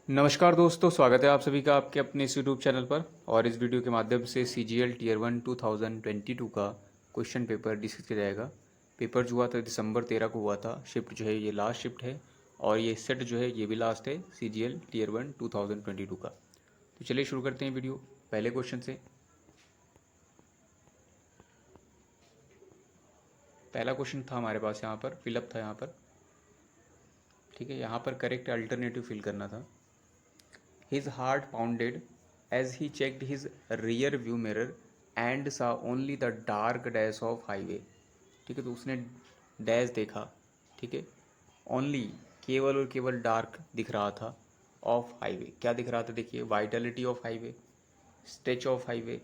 नमस्कार दोस्तों, स्वागत है आप सभी का आपके अपने इस यूट्यूब चैनल पर। और इस वीडियो के माध्यम से सीजीएल टीयर 1 2022 का क्वेश्चन पेपर डिस्कस किया जाएगा। पेपर जो हुआ था दिसंबर 13 को हुआ था। शिफ्ट जो है ये लास्ट शिफ्ट है और ये सेट जो है ये भी लास्ट है सीजीएल टीयर 1 2022 का। तो चलिए शुरू करते हैं वीडियो पहले क्वेश्चन से। पहला क्वेश्चन था हमारे पास, यहाँ पर फिलअप था यहाँ पर, ठीक है। यहाँ पर करेक्ट अल्टरनेटिव फिल करना था। His heart pounded as he checked his rear view mirror and saw only the dark dash of highway। ठीक है, तो उसने डैश देखा, ठीक है। ओनली, केवल और केवल डार्क दिख रहा था। ऑफ हाईवे, क्या दिख रहा था देखिए, Vitality of highway, stretch of highway,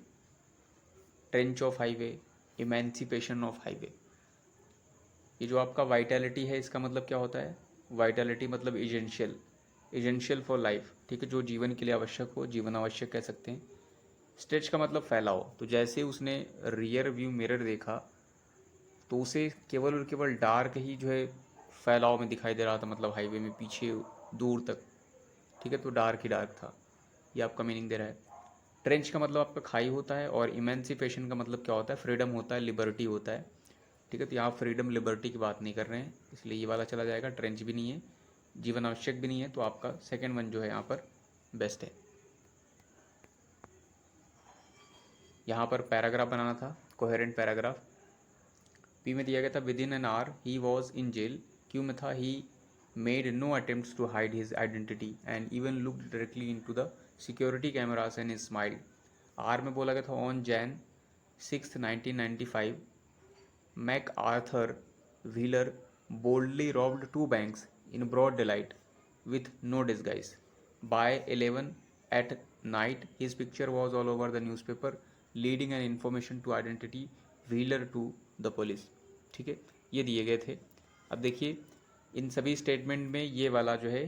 trench of highway, emancipation of highway. ये जो आपका वाइटलिटी है इसका मतलब क्या होता है? वाइटलिटी मतलब इजेंशियल, इजेंशियल फॉर लाइफ, ठीक है, जो जीवन के लिए आवश्यक हो, जीवन आवश्यक कह सकते हैं। स्ट्रेच का मतलब फैलाव। तो जैसे उसने रियर व्यू मिरर देखा तो उसे केवल और केवल डार्क ही जो है फैलाव में दिखाई दे रहा था, मतलब हाईवे में पीछे दूर तक, ठीक है, तो डार्क ही डार्क था। ये आपका मीनिंग दे रहा है। ट्रेंच का मतलब आपका खाई होता है और इमेंसिपेशन का मतलब क्या होता है? फ्रीडम होता है, लिबर्टी होता है, ठीक है। तो यहाँ फ्रीडम लिबर्टी की बात नहीं कर रहे हैं, इसलिए ये वाला चला जाएगा। ट्रेंच भी नहीं है, जीवन आवश्यक भी नहीं है, तो आपका सेकेंड वन जो है यहाँ पर बेस्ट है। यहाँ पर पैराग्राफ बनाना था, कोहेरेंट पैराग्राफ। पी में दिया गया था within an hour he was in jail. Q में था he made no attempts to hide his identity and even looked directly into the security cameras and smile. R में बोला गया था on Jan 6, 1995 McArthur Wheeler boldly robbed two banks in broad daylight with no disguise. By 11 at night, his picture was all over the newspaper, leading an information to identity Wheeler to the police। ठीक है, ये दिए गए थे। अब देखिए इन सभी statement में ये वाला जो है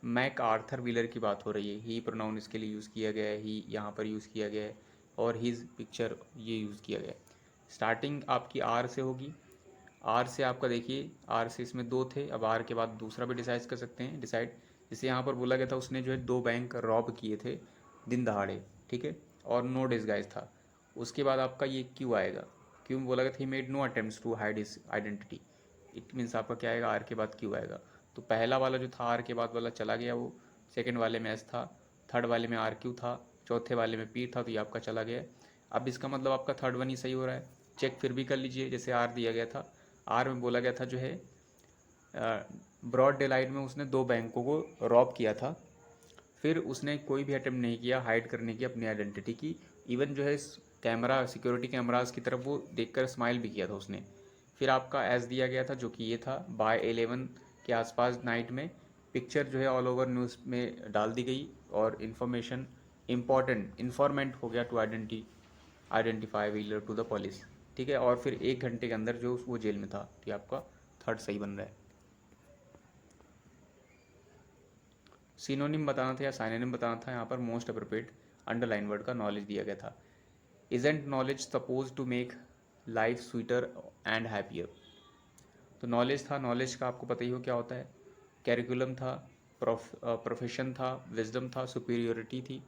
मैक आर्थर व्हीलर की बात हो रही है। ही प्रोनाउन इसके लिए यूज़ किया गया है, ही यहाँ पर यूज़ किया गया है और हिज पिक्चर ये यूज़ किया गया है। स्टार्टिंग आपकी आर से होगी। आर से आपका देखिए, आर से इसमें दो थे, अब आर के बाद दूसरा भी डिसाइड कर सकते हैं, डिसाइड। जैसे यहाँ पर बोला गया था उसने जो है दो बैंक रॉब किए थे दिन दहाड़े, ठीक है, और नो डिसगाइज था। उसके बाद आपका ये क्यों आएगा? क्यों बोला गया था he made no attempts to hide his identity. It means आपका क्या आएगा? आर के बाद क्यों आएगा। तो पहला वाला जो था आर के बाद वाला चला गया, वो सेकेंड वाले में एस था, थर्ड वाले में आर क्यू था, चौथे वाले में पी था, तो ये आपका चला गया। अब इसका मतलब आपका थर्ड वन ही सही हो रहा है। चेक फिर भी कर लीजिए, जैसे आर दिया गया था, आर में बोला गया था जो है ब्रॉड डे लाइट में उसने दो बैंकों को रॉब किया था। फिर उसने कोई भी अटेम्प्ट नहीं किया हाइड करने की अपनी आइडेंटिटी की। इवन जो है कैमरा, सिक्योरिटी कैमरास की तरफ वो देखकर स्माइल भी किया था उसने। फिर आपका एस दिया गया था जो कि ये था, बाय 11 के आसपास नाइट में पिक्चर जो है ऑल ओवर न्यूज़ में डाल दी गई और इन्फॉर्मेशन इम्पॉर्टेंट इन्फॉर्मेंट हो गया to identify Wheeler to the police, ठीक है। और फिर 1 घंटे के अंदर जो वो जेल में था, तो ये आपका थर्ड सही बन रहा है। सिनोनिम बताना था या साइनोनिम बताना था, यहाँ पर मोस्ट अप्रोप्रिएट अंडरलाइन वर्ड का नॉलेज दिया गया था। Isn't knowledge suppose to make life sweeter and happier. तो नॉलेज था, नॉलेज का आपको पता ही हो क्या होता है। कैरिकुलम था, प्रोफेशन था, विजडम था, सुपीरियोरिटी थी।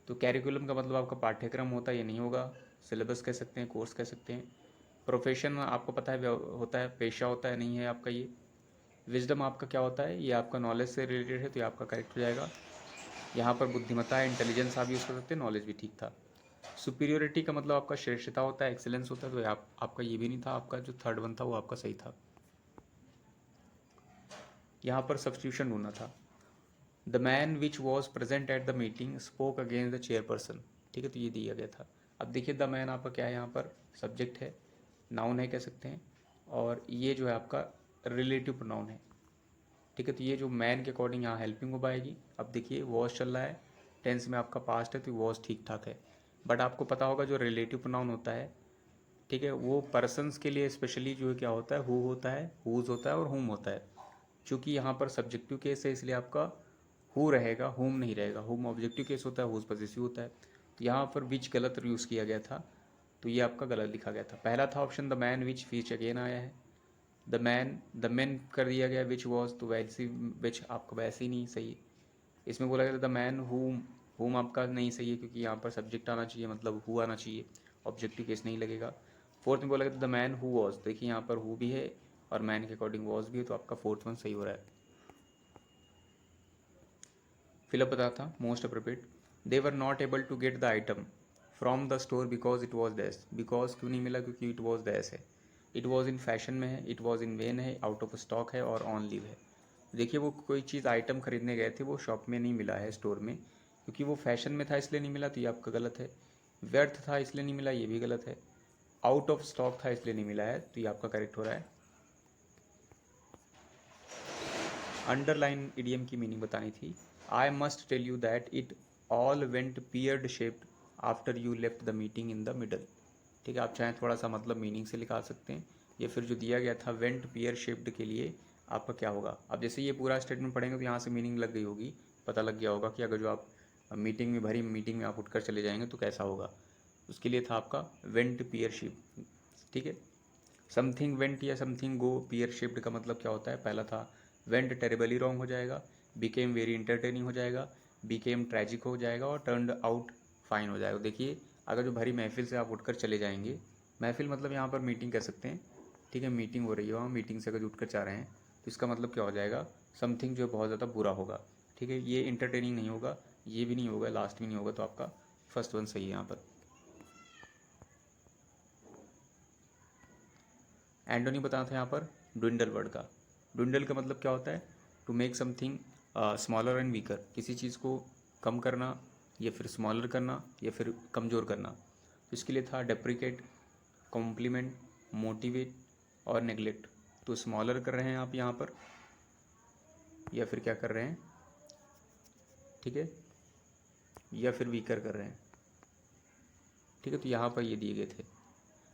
तो कैरिकुलम का मतलब आपका पाठ्यक्रम होता है, ये नहीं होगा, सिलेबस कह सकते हैं, कोर्स कह सकते हैं। प्रोफेशन आपको पता है होता है, पेशा होता है, नहीं है आपका ये। विजडम आपका क्या होता है? ये आपका नॉलेज से रिलेटेड है, तो ये आपका करेक्ट हो जाएगा। यहाँ पर बुद्धिमत्ता है, इंटेलिजेंस आप यूज़ कर सकते हैं, नॉलेज भी ठीक था। सुपीरियोरिटी का मतलब आपका श्रेष्ठता होता है, एक्सेलेंस होता है, तो आपका ये भी नहीं था, आपका जो थर्ड वन था वो आपका सही था। यहाँ पर सब्सटीट्यूशन ढूंढना था। The man which was present at the meeting spoke against the chairperson, ठीक है, तो ये दिया गया था। अब देखिए द मैन आपका क्या है, यहाँ पर सब्जेक्ट है, नाउन है कह सकते हैं, और ये जो है आपका रिलेटिव प्रोनाउन है, ठीक है। तो ये जो मैन के अकॉर्डिंग यहाँ हेल्पिंग हो पाएगी। अब देखिए वॉज चल रहा है, टेंस में आपका पास्ट है, तो वॉज ठीक ठाक है। बट आपको पता होगा जो रिलेटिव प्रोनाउन होता है, ठीक है, वो पर्सनस के लिए स्पेशली जो है क्या होता है, हु होता है, हुज होता है और हुम होता है। चूँकि यहाँ पर सब्जेक्टिव केस है, इसलिए आपका हु रहेगा, हुम नहीं रहेगा। हुम ऑब्जेक्टिव केस होता है, हुज पॉजेसिव होता है। तो यहाँ पर विच गलत यूज़ किया गया था, तो ये आपका गलत लिखा गया था। पहला था option the man which again आया है। द मैन कर दिया गया, विच वॉज, तो वैसे विच आपका वैसे ही नहीं सही। इसमें बोला गया था द मैन हुम आपका नहीं सही है, क्योंकि यहाँ पर सब्जेक्ट आना चाहिए, मतलब हु आना चाहिए, ऑब्जेक्टिव केस नहीं लगेगा। फोर्थ में बोला गया था द मैन हु वॉज, देखिए यहाँ पर हु भी है और मैन के अकॉर्डिंग वॉज भी है, तो आपका फोर्थ वन सही हो रहा है। फिलअप बता था most appropriate, they were not able to get the item from the store because it was dash, because क्यों नहीं मिला, क्योंकि इट वॉज डैश है, इट वॉज इन फैशन में है, इट वॉज इन वेन है, आउट ऑफ स्टॉक है और ऑन लीव है। देखिए वो कोई चीज़ आइटम खरीदने गए थे, वो शॉप में नहीं मिला है, स्टोर में, क्योंकि वो फैशन में था इसलिए नहीं मिला, तो ये आपका गलत है। व्यर्थ था इसलिए नहीं मिला, ये भी गलत है। आउट ऑफ स्टॉक था इसलिए नहीं मिला है, तो ये आपका करेक्ट हो रहा है। अंडरलाइन इडियम की मीनिंग बतानी थी। I must tell you that it all went pear shaped after you left the meeting in the middle. ठीक है, आप चाहें थोड़ा सा मतलब मीनिंग से निकाल सकते हैं, या फिर जो दिया गया था वेंट पियर शेप्ड के लिए आपका क्या होगा। अब जैसे ये पूरा स्टेटमेंट पढ़ेंगे तो यहाँ से मीनिंग लग गई होगी, पता लग गया होगा कि अगर जो आप मीटिंग में भरी मीटिंग में आप उठकर चले जाएंगे तो कैसा होगा। उसके लिए था आपका वेंट पियर शेप। ठीक है, समथिंग वेंट या समथिंग गो पियर शेप्ड का मतलब क्या होता है, पहला था वेंट टेरेबली रॉन्ग हो जाएगा, बिकेम वेरी इंटरटेनिंग हो जाएगा, बिकेम ट्रैजिक हो जाएगा और टर्नड आउट फाइन हो जाएगा। देखिए अगर जो भरी महफिल से आप उठकर चले जाएंगे, महफिल मतलब यहाँ पर मीटिंग कह सकते हैं, ठीक है, मीटिंग हो रही है वहाँ, मीटिंग से अगर उठकर जा रहे हैं तो इसका मतलब क्या हो जाएगा, समथिंग जो बहुत ज़्यादा बुरा होगा। ठीक है, ये इंटरटेनिंग नहीं होगा, ये भी नहीं होगा, लास्ट भी नहीं होगा, तो आपका फर्स्ट वन सही है यहाँ पर। एंटोनी बताना था यहाँ पर ड्विंडल वर्ड का। ड्विंडल का मतलब क्या होता है, to make something smaller and weaker, किसी चीज़ को कम करना या फिर स्मॉलर करना या फिर कमज़ोर करना। तो इसके लिए था डेप्रिकेट, कॉम्प्लीमेंट, मोटिवेट और नेग्लेक्ट। तो स्मॉलर कर रहे हैं आप यहाँ पर या फिर क्या कर रहे हैं, ठीक है, या फिर वीकर कर रहे हैं। ठीक है, तो यहाँ पर ये दिए गए थे।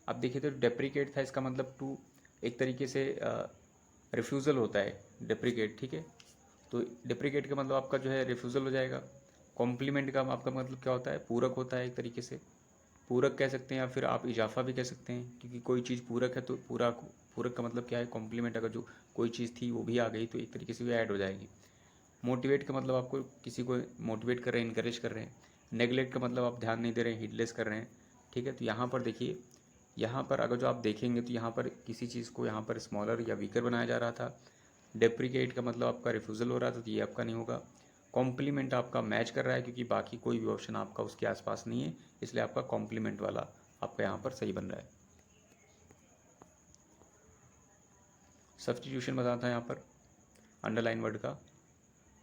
अब देखिए तो डेप्रिकेट था, इसका मतलब टू एक तरीके से रिफ्यूज़ल होता है डेप्रिकेट। ठीक है, तो डेप्रिकेट का मतलब आपका जो है रिफ्यूज़ल हो जाएगा। कॉम्प्लीमेंट का आपका मतलब क्या होता है, पूरक होता है एक तरीके से, पूरक कह सकते हैं या फिर आप इजाफा भी कह सकते हैं, क्योंकि कोई चीज़ पूरक है तो पूरक का मतलब क्या है, कॉम्प्लीमेंट, अगर जो कोई चीज़ थी वो भी आ गई तो एक तरीके से भी ऐड हो जाएगी। मोटिवेट का मतलब आपको किसी को मोटिवेट कर रहे हैं, इनकरेज कर रहे हैं। नेगलेक्ट का मतलब आप ध्यान नहीं दे रहे हैं, हीडलेस कर रहे हैं। ठीक है, तो यहाँ पर देखिए, यहाँ पर अगर जो आप देखेंगे तो यहाँ पर किसी चीज़ को यहाँ पर स्मॉलर या वीकर बनाया जा रहा था। डेप्रिकेट का मतलब आपका रिफ्यूज़ल हो रहा था, तो ये आपका नहीं होगा। कॉम्प्लीमेंट आपका मैच कर रहा है, क्योंकि बाकी कोई भी ऑप्शन आपका उसके आसपास नहीं है, इसलिए आपका कॉम्प्लीमेंट वाला आपका यहाँ पर सही बन रहा है। सब्स्टिट्यूशन बताता है यहाँ पर अंडरलाइन वर्ड का,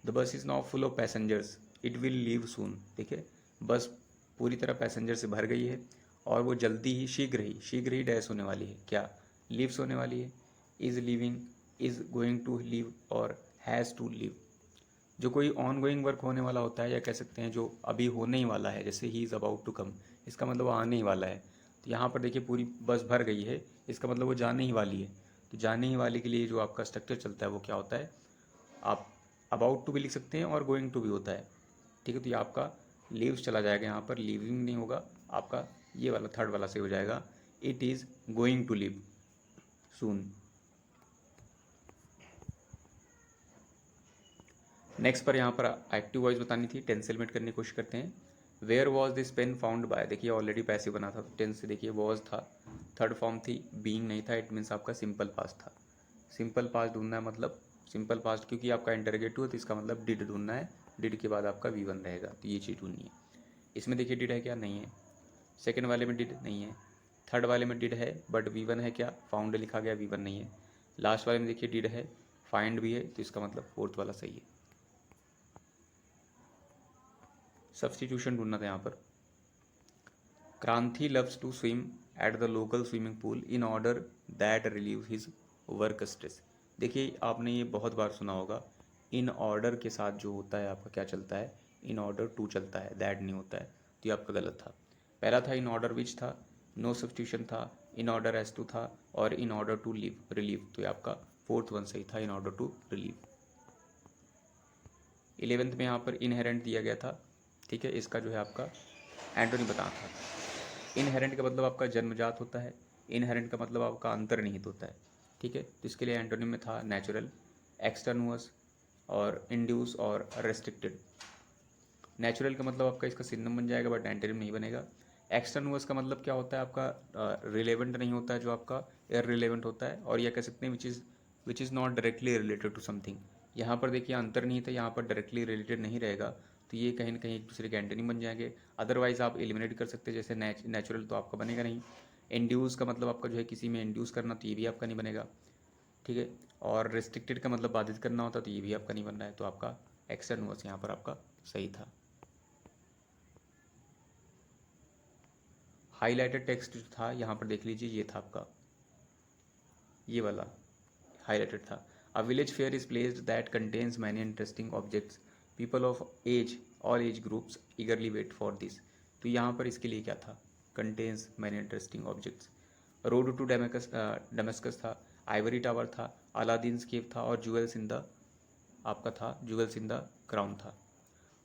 the bus is now full of passengers, it will leave soon. देखिए बस पूरी तरह पैसेंजर से भर गई है और वो जल्दी ही, शीघ्र ही डैश होने वाली है, क्या, लीव्स होने वाली है। Is living, is going to leave or has to leave. जो कोई ऑन गोइंग वर्क होने वाला होता है, या कह सकते हैं जो अभी होने ही वाला है, जैसे ही इज़ अबाउट टू कम, इसका मतलब वो आने ही वाला है। तो यहाँ पर देखिए पूरी बस भर गई है, इसका मतलब वो जाने ही वाली है। तो जाने ही वाले के लिए जो आपका स्ट्रक्चर चलता है वो क्या होता है, आप अबाउट टू भी लिख सकते हैं और गोइंग टू भी होता है। ठीक है, तो ये आपका लीव्स चला जाएगा, यहाँ पर लिविंग नहीं होगा, आपका ये वाला थर्ड वाला से हो जाएगा, it is going to live soon. Next पर यहाँ पर एक्टिव वॉइस बतानी थी, टेंस एलिमेंट करने की कोशिश करते हैं। Where was this pen found by, देखिए ऑलरेडी पैसिव बना था, तो टेंस से देखिए वॉज था, थर्ड फॉर्म थी, बीइंग नहीं था, इट मीन्स आपका सिंपल पास्ट था। सिंपल पास्ट ढूंढना है, मतलब सिंपल पास्ट क्योंकि आपका इंटरगेटिव है तो इसका मतलब डिड ढूंढना है, डिड के बाद आपका V1 रहेगा, तो ये चीज़ ढूंढनी है। इसमें देखिए डिड है क्या, नहीं है। सेकेंड वाले में डिड नहीं है, थर्ड वाले में डिड है बट V1 है क्या, फाउंड लिखा गया, V1 नहीं है। लास्ट वाले में देखिए डिड है, फाइंड भी है, तो इसका मतलब फोर्थ वाला सही है। सब्स्टिट्यूशन ढूंढना था यहाँ पर, Kranti loves to swim at the local swimming pool in order that relieve his work stress. देखिए आपने ये बहुत बार सुना होगा, इन ऑर्डर के साथ जो होता है आपका क्या चलता है, इन ऑर्डर टू चलता है, दैट नहीं होता है, तो ये आपका गलत था। पहला था इन ऑर्डर विच था, नो सब्स्टिट्यूशन था, इन ऑर्डर एज टू था और in order to leave relieve, तो ये आपका फोर्थ वन सही था, इन ऑर्डर टू रिलीव। 11th में यहाँ पर इनहेरेंट दिया गया था, ठीक है, इसका जो है आपका एंटोनी बताना था। इनहेरेंट का मतलब आपका जन्मजात होता है, इनहेरेंट का मतलब आपका अंतर्निहित होता है। ठीक है, तो इसके लिए एंटोनिम में था नेचुरल, एक्सटर्नुअस, और इंड्यूस और रेस्ट्रिक्टेड। नेचुरल का मतलब आपका इसका सिनोनिम बन जाएगा बट एंटोनिम नहीं बनेगा। एक्सटर्नवर्स का मतलब क्या होता है आपका रिलेवेंट नहीं होता है, जो आपका इररिलेवेंट होता है, और यह कह सकते हैं which is not directly related to something. यहाँ पर देखिए अंतर नहीं था, यहाँ पर डायरेक्टली रिलेटेड नहीं रहेगा, तो ये कहीं ना कहीं एक दूसरे के एंटोनिम बन जाएंगे। अदरवाइज आप एलिमिनेट कर सकते हैं, जैसे नेचुरल तो आपका बनेगा नहीं। इंड्यूस का मतलब आपका जो है किसी में इंड्यूस करना, तो ये भी आपका नहीं बनेगा, ठीक है। और रिस्ट्रिक्टेड का मतलब बाधित करना होता, तो ये भी आपका नहीं बन रहा है, तो आपका एक्सटर्नवर्स यहाँ पर आपका सही था। हाईलाइटेड टेक्स्ट जो था यहाँ पर देख लीजिए, ये था आपका, ये वाला हाईलाइटेड था। A village fair is placed that contains many interesting objects, people of age all age groups eagerly wait for this. तो यहाँ पर इसके लिए क्या था, contains many interesting objects. Road to Damascus था, आइवरी टावर था, अलादीन्स केव था, और जूएल्स इन द आपका था, जूएल्स इन द क्राउन था।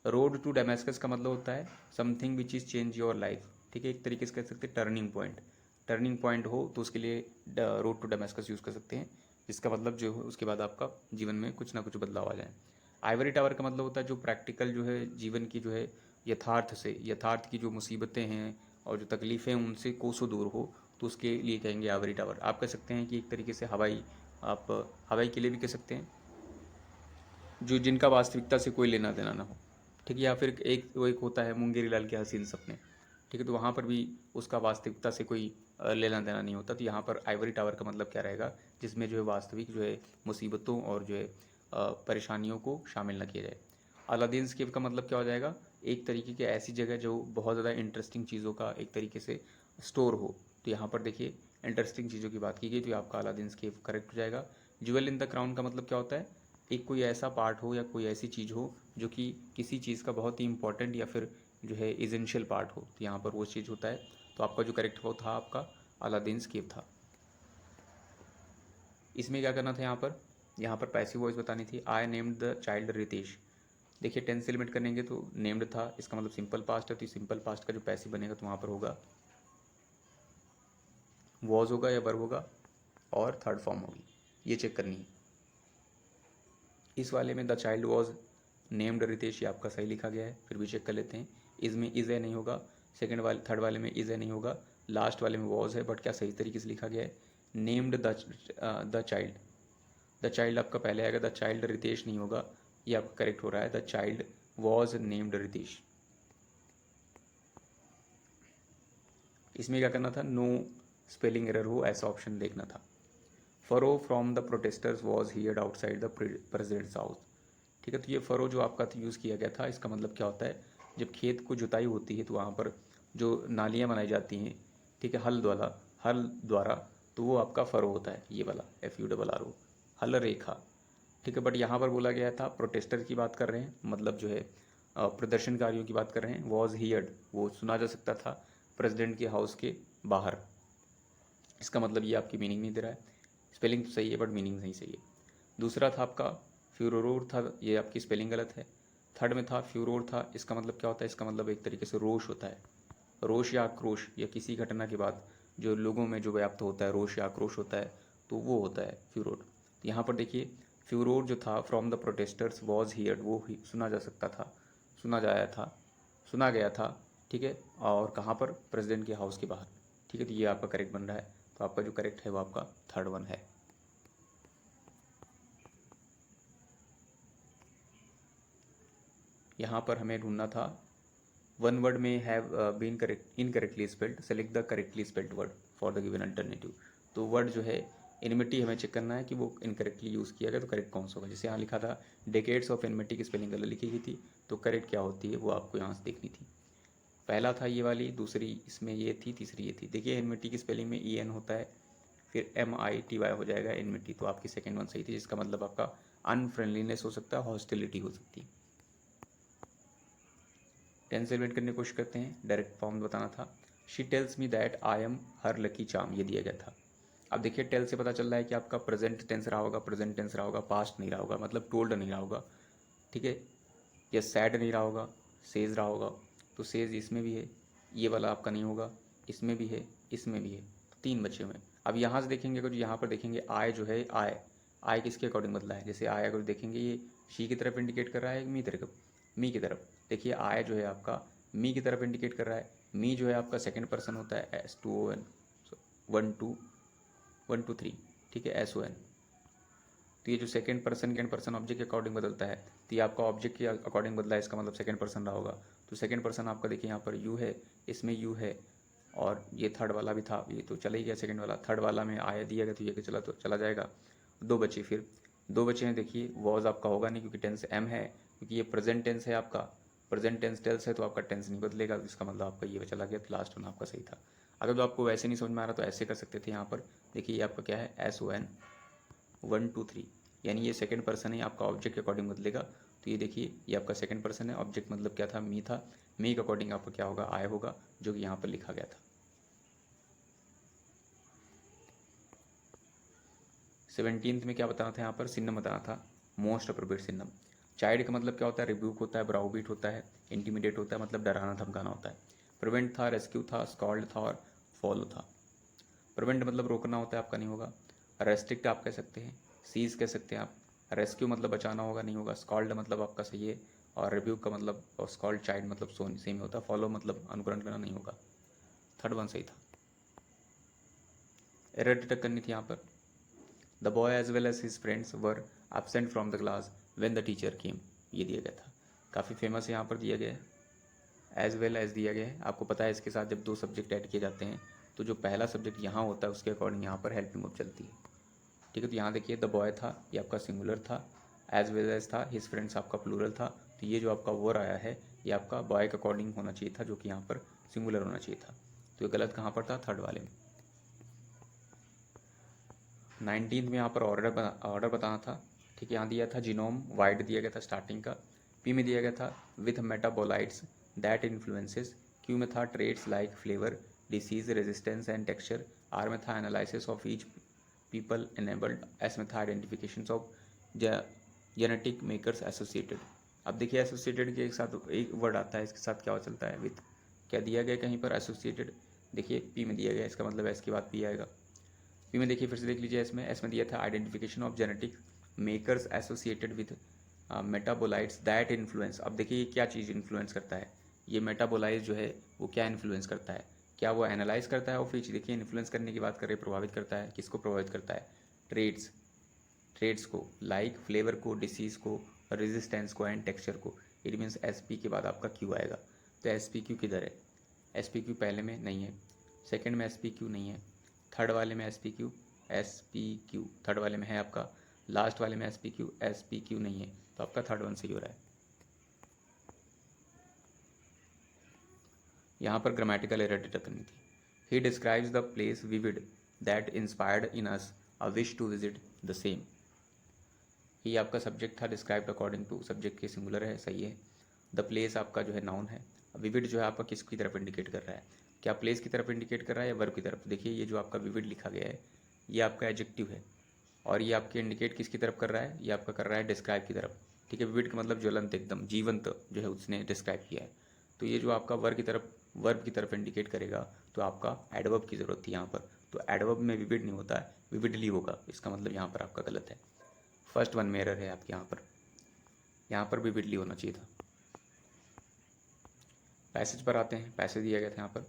रोड टू डेमेस्कस का मतलब होता है something which is change your life, ठीक है, एक तरीके से कह सकते हैं टर्निंग पॉइंट। टर्निंग पॉइंट हो तो उसके लिए रोड टू डेमेस्कस यूज़ कर सकते हैं, जिसका मतलब जो है उसके बाद आपका जीवन में कुछ ना कुछ बदलाव आ जाए। आइवरी टावर का मतलब होता है जो प्रैक्टिकल जो है जीवन की जो है यथार्थ की जो मुसीबतें हैं और जो तकलीफ़ें हैं उनसे कोसों दूर हो, तो उसके लिए कहेंगे आइवरी टावर। आप कह सकते हैं कि एक तरीके से आप हवाई किले भी कह सकते हैं, जो जिनका वास्तविकता से कोई लेना देना ना हो, ठीक है। या फिर एक होता है मुंगेरी लाल के हसीन सपने, ठीक है, तो वहाँ पर भी उसका वास्तविकता से कोई लेना देना नहीं होता। तो यहाँ पर आइवरी टावर का मतलब क्या रहेगा, जिसमें जो है वास्तविक जो है मुसीबतों और जो है परेशानियों को शामिल न किया जाए। अलादीन्स केव का मतलब क्या हो जाएगा, एक तरीके की ऐसी जगह जो बहुत ज़्यादा इंटरेस्टिंग चीज़ों का एक तरीके से स्टोर हो। तो यहाँ पर देखिए इंटरेस्टिंग चीज़ों की बात की गई, तो आपका अलादीन्स केव करेक्ट हो जाएगा। ज्वेल इन द क्राउन का मतलब क्या होता है, एक कोई ऐसा पार्ट हो या कोई ऐसी चीज़ हो जो कि किसी चीज़ का बहुत ही इंपॉर्टेंट या फिर जो है इसेंशियल पार्ट हो, तो यहाँ पर वो चीज़ होता है। तो आपका जो करेक्ट वो था आपका अलादीन्स केव था। इसमें क्या करना था, यहाँ पर पैसिव वॉइस बतानी थी। I named the child Ritesh. देखिए टेंस से लिमिट करेंगे तो नेम्ड था, इसका मतलब सिंपल पास्ट है, तो सिंपल पास्ट का जो पैसिव बनेगा तो वहाँ पर होगा वॉज होगा या वर्ब होगा, और थर्ड फॉर्म होगी, ये चेक करनी है। इस वाले में the child was named Ritesh, ये आपका सही लिखा गया है, फिर भी चेक कर लेते हैं। इज में इज़ है नहीं होगा, थर्ड वाले में इज़ है नहीं होगा, लास्ट वाले में वॉज है, बट क्या सही तरीके से लिखा गया है, named the child. The child आपका पहले आएगा, द चाइल्ड रितेश नहीं होगा, ये आपका करेक्ट हो रहा है, the child was named Ritesh. इसमें क्या करना था, नो स्पेलिंग एरर हो ऐसा ऑप्शन देखना था। Furore from the protesters was heard outside the president's house, ठीक है। तो ये फरो जो आपका यूज़ किया गया था, इसका मतलब क्या होता है, जब खेत को जुताई होती है तो वहाँ पर जो नालियाँ बनाई जाती हैं, ठीक है, हल द्वारा, तो वो आपका फरो होता है, ये वाला FURRO, हल रेखा, ठीक है। बट यहाँ पर बोला गया था प्रोटेस्टर की बात कर रहे हैं, मतलब जो है प्रदर्शनकारियों की बात कर रहे हैं। वॉज हियर्ड वो सुना जा सकता था प्रेसिडेंट के हाउस के बाहर, इसका मतलब ये आपकी मीनिंग नहीं दे रहा है। स्पेलिंग तो सही है बट मीनिंग नहीं सही है। दूसरा था आपका फ्यूरोर था, ये आपकी स्पेलिंग गलत है। थर्ड में था फ्यूरोर था, इसका मतलब क्या होता है, इसका मतलब एक तरीके से रोष होता है, रोष या आक्रोश, या किसी घटना के बाद जो लोगों में जो व्याप्त होता है, रोष या आक्रोश होता है, तो वो होता है फ्यूरोर। तो यहाँ पर देखिए फ्यूरोर जो था from the protesters was heard, वो ही सुना जा सकता था, सुना गया था, ठीक है। और कहाँ पर, प्रेसिडेंट के हाउस के बाहर, ठीक है। तो ये आपका करेक्ट बन रहा है, तो आपका जो करेक्ट है वो आपका थर्ड वन है। यहाँ पर हमें ढूंढना था वन वर्ड में have been correct incorrectly spelled, select the correctly spelled word for the given alternative. तो वर्ड जो है इनमिटी हमें चेक करना है कि वो इनकरेक्टली यूज़ किया गया, तो करेक्ट कौन सा होगा। जैसे यहाँ लिखा था डेकेड्स ऑफ इनमिटी की स्पेलिंग गलत लिखी गई थी, तो करेक्ट क्या होती है वो आपको यहाँ से देखनी थी। पहला था ये वाली, दूसरी इसमें ये थी, तीसरी ये थी। देखिए इनमिटी की स्पेलिंग में EN होता है, फिर MITY हो जाएगा इनमिटी, तो आपकी सेकेंड वन सही थी, जिसका मतलब आपका अनफ्रेंडलीनेस हो सकता है, हॉस्टिलिटी हो सकती है। टेंस एलिमेंट करने की कोशिश करते हैं, डायरेक्ट फॉर्म बताना था। She tells me that I am her lucky charm, ये दिया गया था। अब देखिए टेल से पता चल रहा है कि आपका प्रेजेंट टेंस रहा होगा, पास्ट नहीं रहा होगा, मतलब टोल्ड नहीं रहा होगा, ठीक है। या सैड नहीं रहा होगा, सेज रहा होगा, तो सेज इसमें भी है, ये वाला आपका नहीं होगा, इसमें भी है, इसमें भी है, तो 3 बचे हुए हैं। अब यहाँ से देखेंगे, अगर यहाँ पर देखेंगे आय जो है, आय किसके अकॉर्डिंग बदला है, जैसे आय अगर देखेंगे ये शी की तरफ इंडिकेट कर रहा है, मी की तरफ। देखिए आई जो है आपका मी की तरफ इंडिकेट कर रहा है, मी जो है आपका सेकेंड पर्सन होता है S2ON 1 2 ठीक है SON। तो ये जो सेकेंड पर्सन ऑब्जेक्ट के अकॉर्डिंग बदलता है, तो ये आपका ऑब्जेक्ट के अकॉर्डिंग बदला है, इसका मतलब सेकेंड पर्सन रहा होगा। तो सेकेंड पर्सन आपका देखिए यहाँ पर यू है, इसमें यू है, और ये थर्ड वाला भी था, ये तो चला ही गया सेकेंड वाला। थर्ड वाला में आया दिया गया तो ये चला तो चला जाएगा। दो बचे, फिर दो बचे हैं। देखिए वॉज आपका होगा नहीं क्योंकि टेंस एम है, क्योंकि ये प्रेजेंट टेंस है आपका, प्रेजेंट टेंस टेल्स है तो आपका टेंस नहीं बदलेगा, इसका मतलब आपका ये चला गया। तो लास्ट वन आपका सही था। अगर तो आपको वैसे नहीं समझ में आ रहा तो ऐसे कर सकते थे। यहाँ पर देखिए ये आपका क्या है SON 1 2 3, यानी ये सेकंड पर्सन है, आपका ऑब्जेक्ट के अकॉर्डिंग बदलेगा। तो ये देखिए ये आपका सेकंड पर्सन है, ऑब्जेक्ट मतलब क्या था, मी था, मी के अकॉर्डिंग आपका क्या होगा, आय होगा, जो कि यहाँ पर लिखा गया था। 17th में क्या बताना था, यहाँ पर सिन्नम बताना था, मोस्ट अप्रोप्रिएट सिन्नम। चाइल्ड का मतलब क्या होता है, रिब्यूक होता है, ब्राउबीट होता है, इंटीमिडेट होता है, मतलब डराना धमकाना होता है। प्रिवेंट था, रेस्क्यू था, स्कॉल्ड था और फॉलो था। प्रिवेंट मतलब रोकना होता है, आपका नहीं होगा। रेस्ट्रिक्ट आप कह सकते हैं, सीज कह सकते हैं आप। रेस्क्यू मतलब बचाना होगा, नहीं होगा। स्कॉल्ड मतलब आपका सही है, और रिब्यूक का मतलब, और स्कॉल्ड चाइल्ड मतलब सोन सेम होता है। फॉलो मतलब अनुकरण करना, नहीं होगा। थर्ड वन सही था। एरर डिटेक्ट करनी थी यहाँ पर। The boy as well as his friends were absent from the class when the teacher came, ये दिया गया था। काफ़ी फेमस यहाँ पर दिया गया है, एज वेल एज दिया गया है। आपको पता है इसके साथ जब दो सब्जेक्ट ऐड किए जाते हैं तो जो पहला सब्जेक्ट यहाँ होता है उसके अकॉर्डिंग यहाँ पर हेल्पिंग वर्ब चलती है। ठीक है, तो यहाँ देखिए द बॉय था, ये आपका सिंगुलर था, एज वेल एज था, हिज फ्रेंड्स आपका प्लूरल था। तो ये जो आपका वर आया है ये आपका बॉय के अकॉर्डिंग होना चाहिए था, जो कि यहाँ पर सिंगुलर होना चाहिए था। तो ये गलत कहाँ पर था, थर्ड वाले में। 19th में यहाँ पर ऑर्डर बताना था। ठीक है, यहाँ दिया था जीनोम वाइड दिया गया था स्टार्टिंग का। पी में दिया गया था with metabolites that influences. Q में था traits like flavour, disease, resistance and texture. R में था analysis of each people enabled. S में था identification of genetic makers associated. अब देखिए एसोसिएटेड के एक साथ एक वर्ड आता है, इसके साथ क्या चलता है, विथ। क्या दिया गया कहीं पर एसोसिएटेड, देखिए पी में दिया गया, इसका मतलब एस के बाद पी आएगा। पी में देखिए फिर से देख लीजिए, इसमें दिया था identification of genetic makers associated with metabolites that influence. अब देखिए ये क्या चीज़ इन्फ्लुएंस करता है, ये मेटाबोलाइट जो है वो क्या इन्फ्लुएंस करता है, क्या वो एनालाइज करता है। और फिर देखिए इन्फ्लुएंस करने की बात करें, प्रभावित करता है, किसको प्रभावित करता है, ट्रेड्स को, लाइक फ्लेवर को, डिसीज़ को, रेजिस्टेंस को एंड टेक्सचर को। इट मीन्स एस पी के बाद आपका क्यू आएगा। तो एस पी क्यू किधर है, एस पी क्यू पहले में नहीं है, सेकेंड में एस पी क्यू नहीं है, थर्ड वाले में एस पी क्यू थर्ड वाले में है आपका, लास्ट वाले में एस पी क्यू नहीं है। तो आपका थर्ड वन सही हो रहा है। यहाँ पर ग्रामेटिकल एरर डिटेक्ट करनी थी। He describes the place vivid that inspired in us a wish to visit the same. He आपका सब्जेक्ट था, डिस्क्राइब्ड अकॉर्डिंग टू सब्जेक्ट के सिंगुलर है, सही है। द प्लेस आपका जो है नाउन है। विविड जो है आपका किसकी तरफ इंडिकेट कर रहा है, क्या प्लेस की तरफ इंडिकेट कर रहा है या वर्ब की तरफ। देखिए ये जो आपका विविड लिखा गया है ये आपका एडजेक्टिव है, और ये आपके इंडिकेट किसकी तरफ कर रहा है, ये आपका कर रहा है डिस्क्राइब की तरफ। ठीक है, विविड का मतलब ज्वलंत, एकदम जीवंत जो है उसने डिस्क्राइब किया है। तो ये जो आपका वर्ब की तरफ इंडिकेट करेगा तो आपका एडवर्ब की ज़रूरत थी यहाँ पर। तो एडवर्ब में विविड नहीं होता है, विविडली होगा, इसका मतलब यहाँ पर आपका गलत है। फर्स्ट वन में एरर है आपके यहाँ पर विविडली होना चाहिए था। पैसेज पर आते हैं, पैसेज दिया गया था यहाँ पर।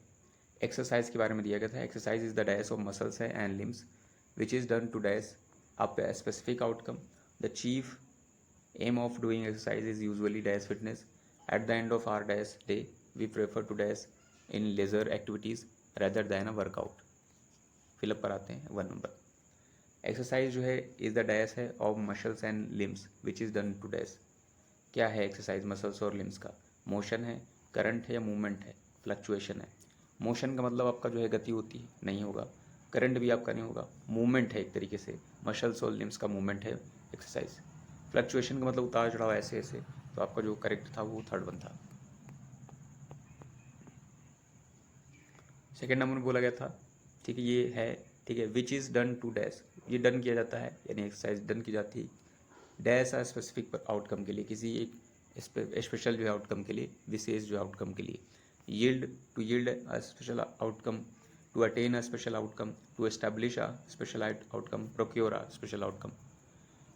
एक्सरसाइज के बारे में दिया गया था। Exercise is the dash of muscles है and limbs which is done to dash up a specific outcome. The chief aim of doing exercise is usually dash fitness. At the end of our dash day we prefer to dash in leisure activities rather than a workout. Fill up पर आते हैं 1 नंबर। Exercise जो है is the dash है of muscles and limbs which is done to dash. क्या है exercise muscles और लिम्स का, मोशन है, करंट है या मूवमेंट है, फ्लक्चुएशन है। मोशन का मतलब आपका जो है गति होती है, नहीं होगा। करंट भी आपका नहीं होगा, मूवमेंट है एक तरीके से, मसल्स और लिम्स का मूवमेंट है एक्सरसाइज। फ्लक्चुएशन का मतलब उतार चढ़ाव ऐसे ऐसे। तो आपका जो करेक्ट था वो थर्ड वन था। सेकेंड नंबर में बोला गया था, ठीक है ये है, ठीक है, which is done to dash, ये डन किया जाता है यानी एक्सरसाइज डन की जाती है डैश आ स्पेसिफिक आउटकम के लिए, किसी एक स्पेशल जो है आउटकम के लिए, विशेष जो आउटकम के लिए। Yield a special outcome, to attain a special outcome, to establish a special outcome, procure a special outcome.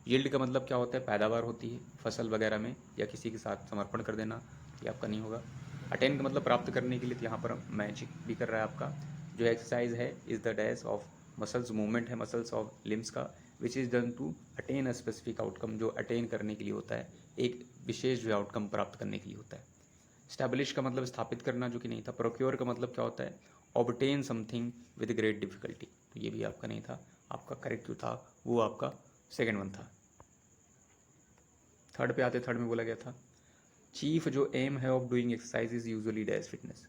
Yield का मतलब क्या होता है, पैदावार होती है फसल वगैरह में, या किसी के साथ समर्पण कर देना, ये आपका नहीं होगा। अटेन का मतलब प्राप्त करने के लिए, तो यहाँ पर मैच भी कर रहा है आपका। जो एक्सरसाइज है is the dash of muscles, movement है मसल्स ऑफ लिम्स का, which is done to attain a specific outcome, जो अटेन करने के लिए होता है, एक विशेष जो आउटकम प्राप्त करने के लिए होता है। स्टैब्लिश का मतलब स्थापित करना, जो कि नहीं था। प्रोक्योर का मतलब क्या होता है, obtain something with great difficulty, तो ये भी आपका नहीं था। आपका करेक्ट जो था वो आपका सेकेंड वन था। थर्ड पे आते, थर्ड में बोला गया था चीफ जो एम है of doing exercise is usually dash fitness.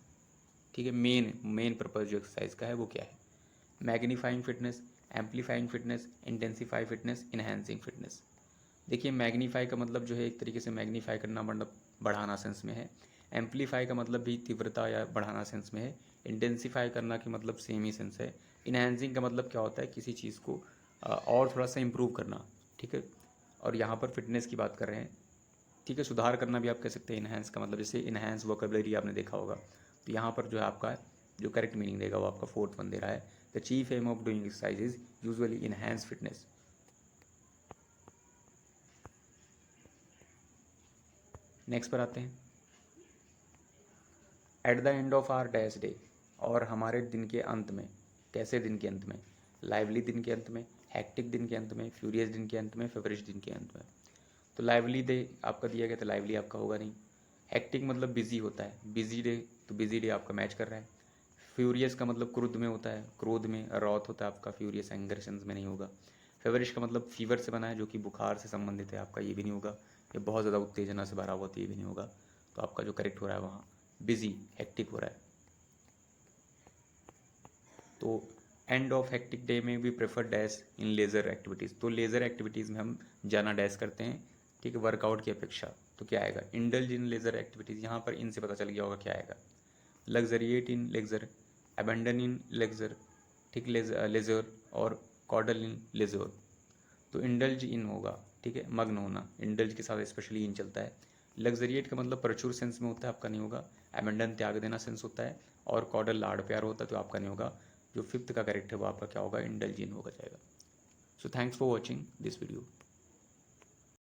ठीक है, मेन पर्पज जो एक्सरसाइज का है वो क्या है, magnifying fitness, amplifying fitness, intensify fitness, enhancing fitness. देखिए मैग्नीफाई का मतलब जो है एक तरीके से मैग्नीफाई करना, मतलब बढ़ाना सेंस में है। एम्पलीफाई का मतलब भी तीव्रता या बढ़ाना सेंस में है। इंटेंसीफाई करना की मतलब सेम ही सेंस है। इन्हेंसिंग का मतलब क्या होता है, किसी चीज़ को और थोड़ा सा इम्प्रूव करना। ठीक है, और यहाँ पर फिटनेस की बात कर रहे हैं। ठीक है, सुधार करना भी आप कह सकते हैं। इन्हेंस का मतलब जैसे इन्हेंस वोकेबलरी आपने देखा होगा, तो यहाँ पर जो है आपका जो करेक्ट मीनिंग देगा वो आपका फोर्थ वन दे रहा है। The chief aim of doing exercise is usually enhance fitness. Next पर आते हैं। At the end of our dash day, और हमारे दिन के अंत में। कैसे दिन के अंत में, लाइवली दिन के अंत में, हैक्टिक दिन के अंत में, फ्यूरियस दिन के अंत में, फेवरिश दिन के अंत में। तो लाइवली डे आपका दिया गया, तो लाइवली आपका होगा नहीं। हैक्टिक मतलब बिजी होता है, बिजी डे, तो बिजी डे आपका मैच कर रहा है। फ्यूरियस का मतलब क्रोध में होता है, क्रोध में रॉथ होता है आपका, फ्यूरियस एंगरशंस में नहीं होगा। फेवरिश का मतलब फीवर से बना है, जो कि बुखार से संबंधित है आपका, ये भी नहीं होगा। ये बहुत ज़्यादा उत्तेजना से भरा हुआ, तो ये भी नहीं होगा। तो आपका जो करेक्ट हो रहा है वहाँ बिजी, हेक्टिक हो रहा है। तो एंड ऑफ हेक्टिक डे में भी prefer dash in laser activities, तो लेज़र एक्टिविटीज़ में हम जाना डैश करते हैं। ठीक है, वर्कआउट की अपेक्षा। तो क्या आएगा, इंडल्ज इन लेज़र एक्टिविटीज़, यहाँ पर इनसे पता चल गया होगा क्या आएगा। लग्जरिएट इन लेज़र, अबेंडन इन लेज़र, ठीक, लेज़र, और कॉडल इन लेज़र। तो इंडल्ज इन होगा, ठीक है, मग्न होना, इंडल्ज के साथ स्पेशली इन चलता है। लग्जरिएट का मतलब प्रचुर सेंस में होता है, आपका नहीं होगा। अबेंडन त्याग देना सेंस होता है, और कॉडल लाड़ प्यार होता है, तो आपका नहीं होगा। जो फिफ्थ का करेक्ट है वो आपका क्या होगा, इंडल्ज इन होगा जाएगा। So thanks for watching this video.